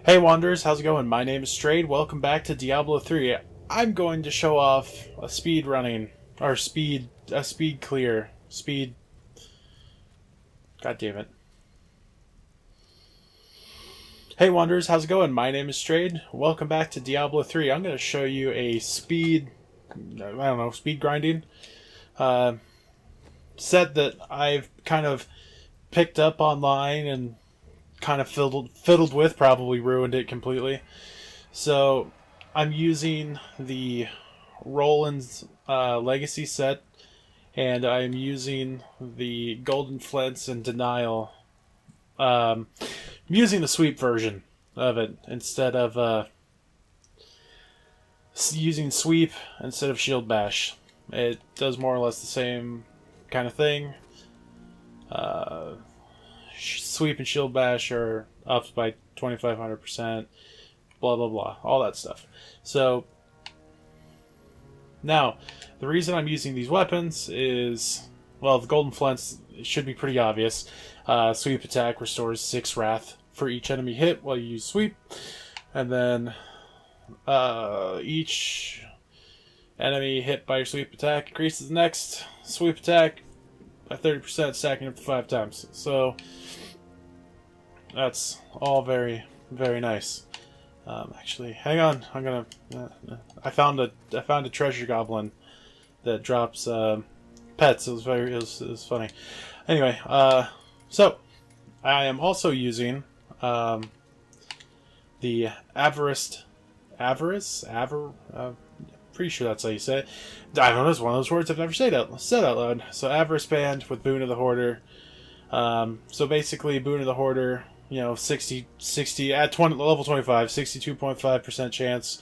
Hey Wanderers, how's it going? My name is Strayed. Welcome back to Diablo 3. I'm going to show off a speed running, or a speed clear, god damn it. Hey Wanderers, how's it going? My name is Strayed. Welcome back to Diablo 3. I'm going to show you a speed grinding set that I've kind of picked up online and kind of fiddled with, probably ruined it completely. So I'm using the Roland's Legacy set, and I'm using the Golden Flints and Denial. I'm using the sweep version of it instead of using sweep instead of shield bash. It does more or less the same kind of thing. Sweep and shield bash are upped by 2,500%, blah blah blah, all that stuff. So now the reason I'm using these weapons is, well, the Golden Flints should be pretty obvious. Sweep attack restores 6 wrath for each enemy hit while you use sweep, and then each enemy hit by your sweep attack increases the next sweep attack by 30%, stacking up to 5 times. So that's all very, very nice. Actually, hang on. I'm gonna. I found a treasure goblin that drops pets. It was funny. Anyway, so I am also using the pretty sure that's how you say it. I don't know, it's one of those words I've never said out loud. So Avarice Band with Boon of the Hoarder. So basically, Boon of the Hoarder, 60 at level 25, 62.5% chance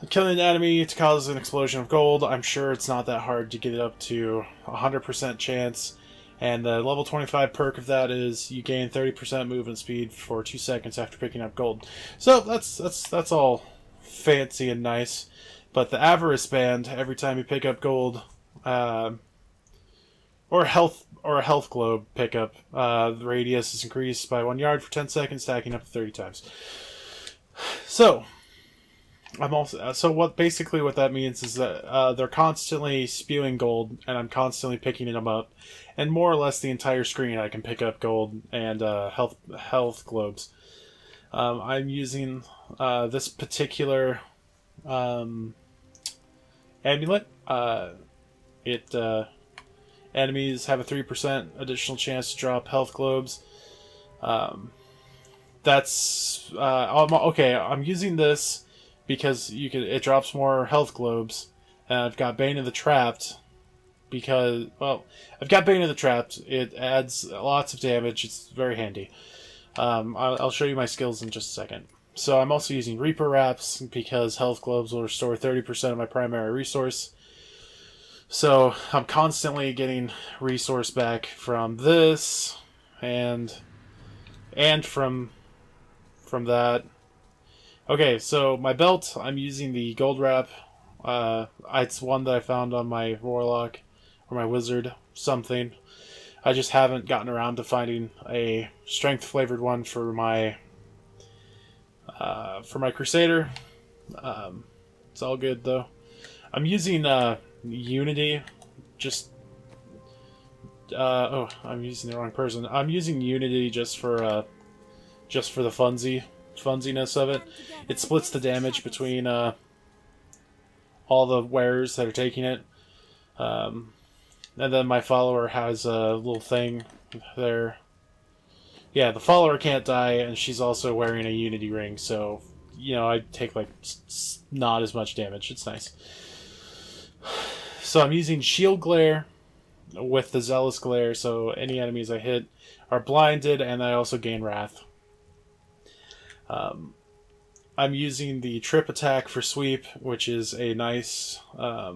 of killing an enemy to cause an explosion of gold. I'm sure it's not that hard to get it up to 100% chance. And the level 25 perk of that is you gain 30% movement speed for 2 seconds after picking up gold. So that's all fancy and nice. But the Avarice Band, every time you pick up gold, or a health globe pickup, the radius is increased by 1 yard for 10 seconds, stacking up to 30 times. So what that means is that they're constantly spewing gold, and I'm constantly picking them up, and more or less the entire screen I can pick up gold and health globes. I'm using this particular amulet. Enemies have a 3% additional chance to drop health globes. That's okay. I'm using this because it drops more health globes, and I've got Bane of the Trapped because, well, I've got Bane of the Trapped. It adds lots of damage. It's very handy. I'll show you my skills in just a second. So I'm also using Reaper Wraps because health globes will restore 30% of my primary resource. So I'm constantly getting resource back from this and from that. Okay, so my belt, I'm using the gold wrap. It's one that I found on my warlock or my wizard something. I just haven't gotten around to finding a strength flavored one for my crusader. It's all good though. I'm using Unity. I'm using the wrong person. I'm using Unity just for the funziness of it. It splits the damage between all the wearers that are taking it. And then my follower has a little thing there. Yeah, the follower can't die, and she's also wearing a Unity ring, so, I take, not as much damage. It's nice. So I'm using Shield Glare with the Zealous Glare, so any enemies I hit are blinded, and I also gain Wrath. I'm using the Trip Attack for Sweep, which is a nice, a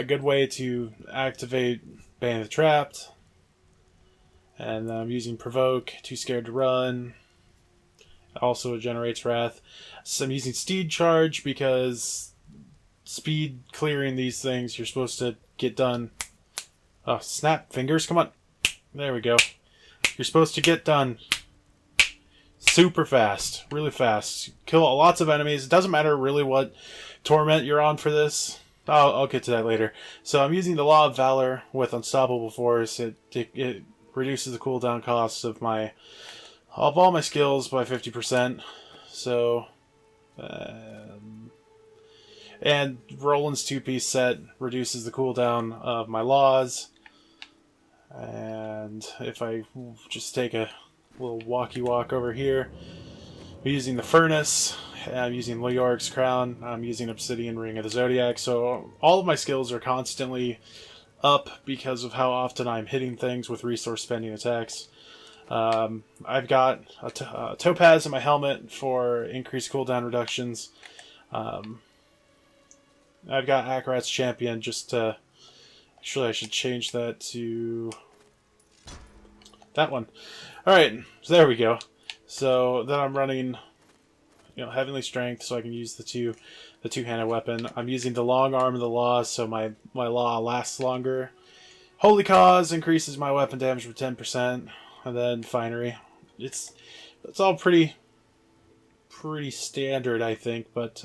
good way to activate Bane of the Trapped. And then I'm using Provoke, Too Scared to Run. Also it generates Wrath. So I'm using Steed Charge because speed clearing these things, you're supposed to get done. Oh, snap fingers, come on. There we go. You're supposed to get done super fast, really fast. Kill lots of enemies. It doesn't matter really what torment you're on for this. I'll get to that later. So I'm using the Law of Valor with Unstoppable Force. It reduces the cooldown costs of all my skills by 50%. So, and Roland's 2-piece set reduces the cooldown of my laws. And if I just take a little walkie walk over here, I'm using the Furnace, I'm using Leoric's Crown, I'm using Obsidian Ring of the Zodiac, so all of my skills are constantly up because of how often I'm hitting things with resource spending attacks. I've got a Topaz in my helmet for increased cooldown reductions. I've got Akarat's Champion just to... Actually, I should change that to that one. Alright, so there we go. So then I'm running, Heavenly Strength, so I can use the two-handed weapon. I'm using the Long Arm of the Law, so my law lasts longer. Holy Cause increases my weapon damage by 10%, and then Finery. It's all pretty standard, I think, but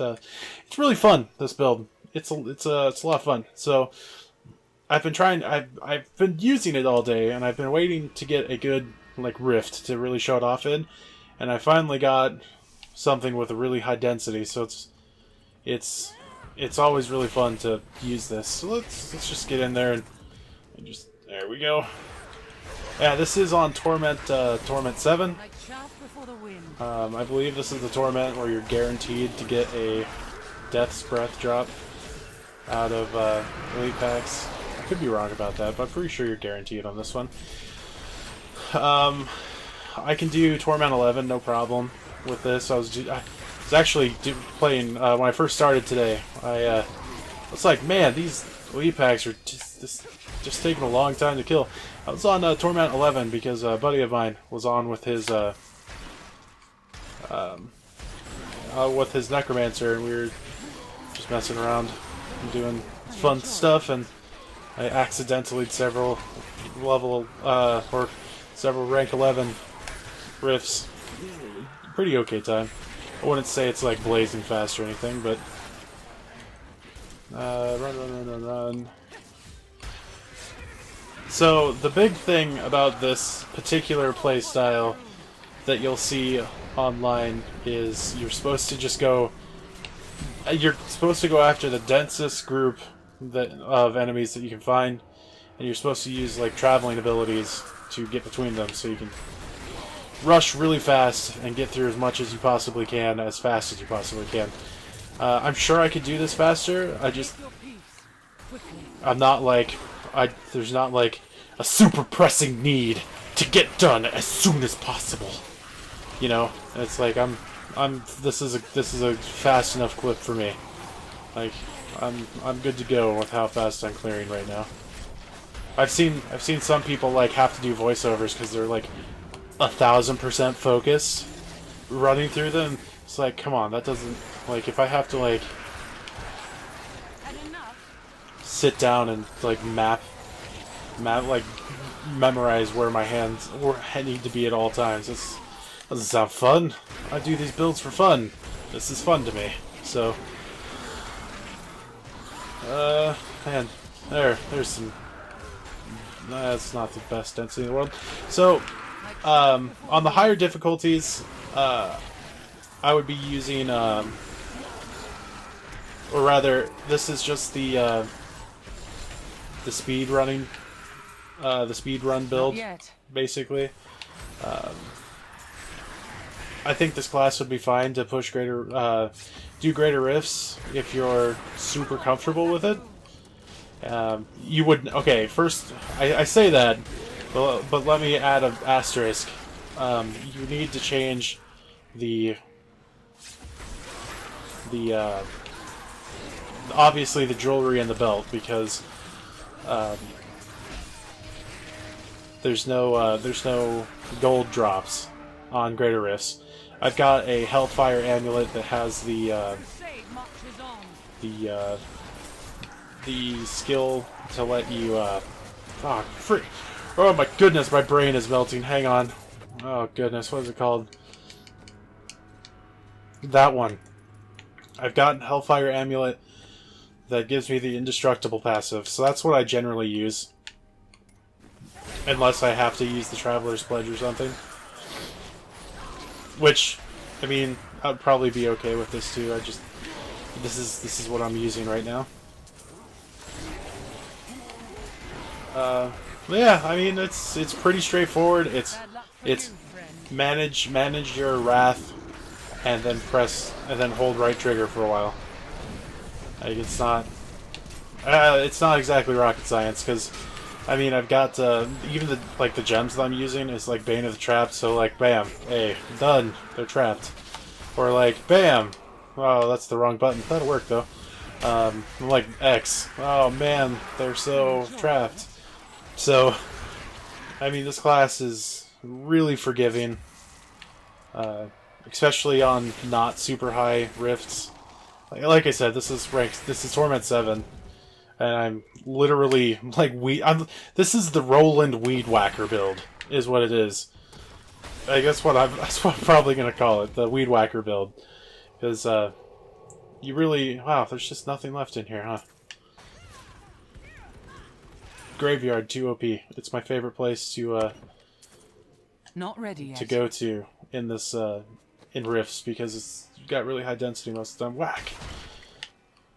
it's really fun. This build, it's a lot of fun. So I've been using it all day, and I've been waiting to get a good rift to really show it off in, and I finally got something with a really high density. So it's always really fun to use this. So let's just get in there and just there we go. Yeah, this is on Torment 7. I believe this is the Torment where you're guaranteed to get a Death's Breath drop out of Elite Packs. I could be wrong about that, but I'm pretty sure you're guaranteed on this one. I can do Torment 11, no problem with this. I was actually playing when I first started today. I was like, man, these Elite Packs are just taking a long time to kill. I was on Torment 11 because a buddy of mine was on with his Necromancer, and we were just messing around and doing fun stuff, and I accidentally several rank 11 rifts. Pretty okay time. I wouldn't say it's like blazing fast or anything, but run. So the big thing about this particular playstyle that you'll see online is you're supposed to go after the densest group of enemies that you can find, and you're supposed to use traveling abilities to get between them, so you can rush really fast and get through as much as you possibly can, as fast as you possibly can. I'm sure I could do this faster. I'm not there's not a super pressing need to get done as soon as possible. It's this is a fast enough clip for me. I'm good to go with how fast I'm clearing right now. I've seen some people have to do voiceovers because they're 1,000% focused running through them. It's come on, that doesn't if I have to sit down and memorize where my hands need to be at all times. This doesn't sound fun. I do these builds for fun. This is fun to me. So, man, there's some. That's not the best density in the world. So, on the higher difficulties, I would be using, or rather, this is just the speed running, the speed run build, basically. I think this class would be fine to push do greater rifts if you're super comfortable with it. You would, okay, first, I say that, but let me add an asterisk. You need to change obviously the jewelry and the belt, because there's no gold drops on greater rifts. I've got a Hellfire amulet that has the skill to let you oh my goodness, my brain is melting. Hang on. Oh goodness, what is it called? That one. I've got Hellfire Amulet that gives me the indestructible passive, so that's what I generally use. Unless I have to use the Traveler's Pledge or something. Which, I mean, I'd probably be okay with this too. This is what I'm using right now. Yeah, I mean, it's pretty straightforward. It's manage your wrath, and then hold right trigger for a while. Like, it's not exactly rocket science, because I mean, I've got even the gems that I'm using is like Bane of the Trapped, so like bam, hey, done, they're trapped, or like bam, oh, that's the wrong button. That'll work though. Like X, oh man, they're so trapped. So, I mean, this class is really forgiving, especially on not super high rifts. Like I said, this is Torment 7, and I'm literally like this is the Roland weed whacker build, is what it is. That's what I'm probably gonna call it, the weed whacker build, because you really, wow, there's just nothing left in here, huh? Graveyard, 2 OP. It's my favorite place to not ready yet. To go to in this in rifts, because it's got really high density most of the time. Whack.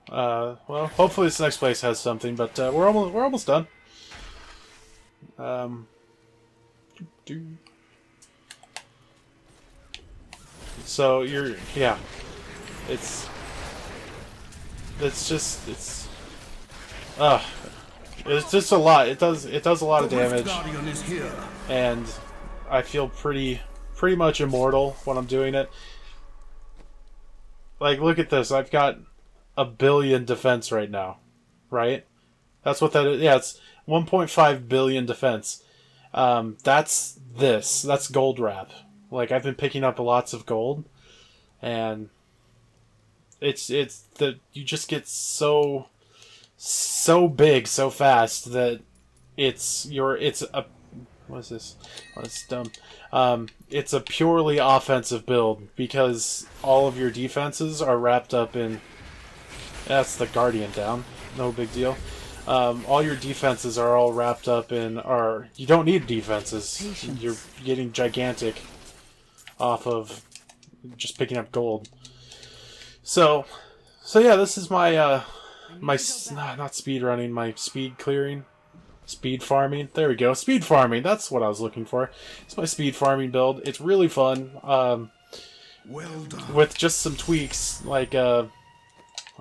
Well, hopefully this next place has something, but we're almost done. So yeah, it's just a lot. It does a lot of damage, and I feel pretty much immortal when I'm doing it. Like, look at this. I've got 1 billion defense right now, right? That's what that is. Yeah, it's 1.5 billion defense. That's gold wrap. Like, I've been picking up lots of gold, and it's that you just get so big so fast that it's a what is this? Oh, it's dumb. It's a purely offensive build, because all of your defenses are wrapped up in. That's the Guardian down. No big deal. All your defenses are all wrapped up in. You don't need defenses. Patience. You're getting gigantic off of just picking up gold. So yeah, this is my not speed running, my speed clearing. Speed farming. There we go. Speed farming. That's what I was looking for. It's my speed farming build. It's really fun. Well done. With just some tweaks, like I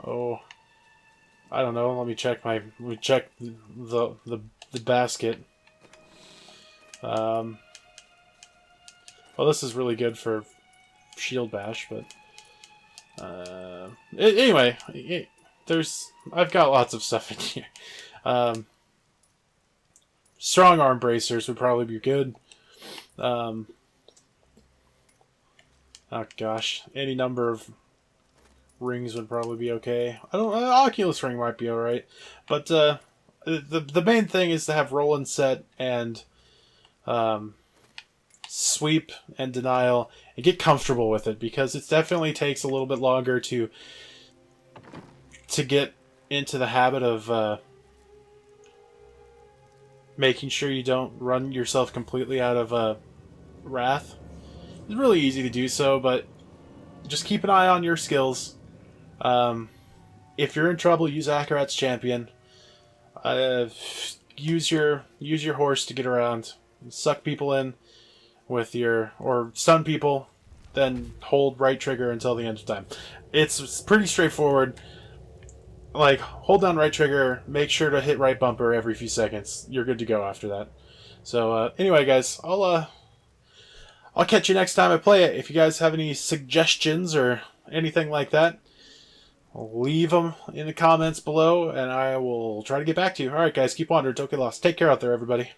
don't know. Let me check the basket. Well, this is really good for shield bash, but anyway, I've got lots of stuff in here. Strong arm bracers would probably be good. Oh gosh, any number of rings would probably be okay. Oculus ring might be alright, but the main thing is to have Roland set and sweep and denial and get comfortable with it, because it definitely takes a little bit longer to get into the habit of making sure you don't run yourself completely out of wrath. It's really easy to do so, but just keep an eye on your skills. If you're in trouble, use Akarat's champion. Use your horse to get around. Suck people in with or stun people, then hold right trigger until the end of time. It's pretty straightforward. Like, hold down right trigger, make sure to hit right bumper every few seconds. You're good to go after that. So anyway, guys, I'll catch you next time I play it. If you guys have any suggestions or anything like that, leave them in the comments below, and I will try to get back to you. Alright, guys, keep wandering. Toke lost. Take care out there, everybody.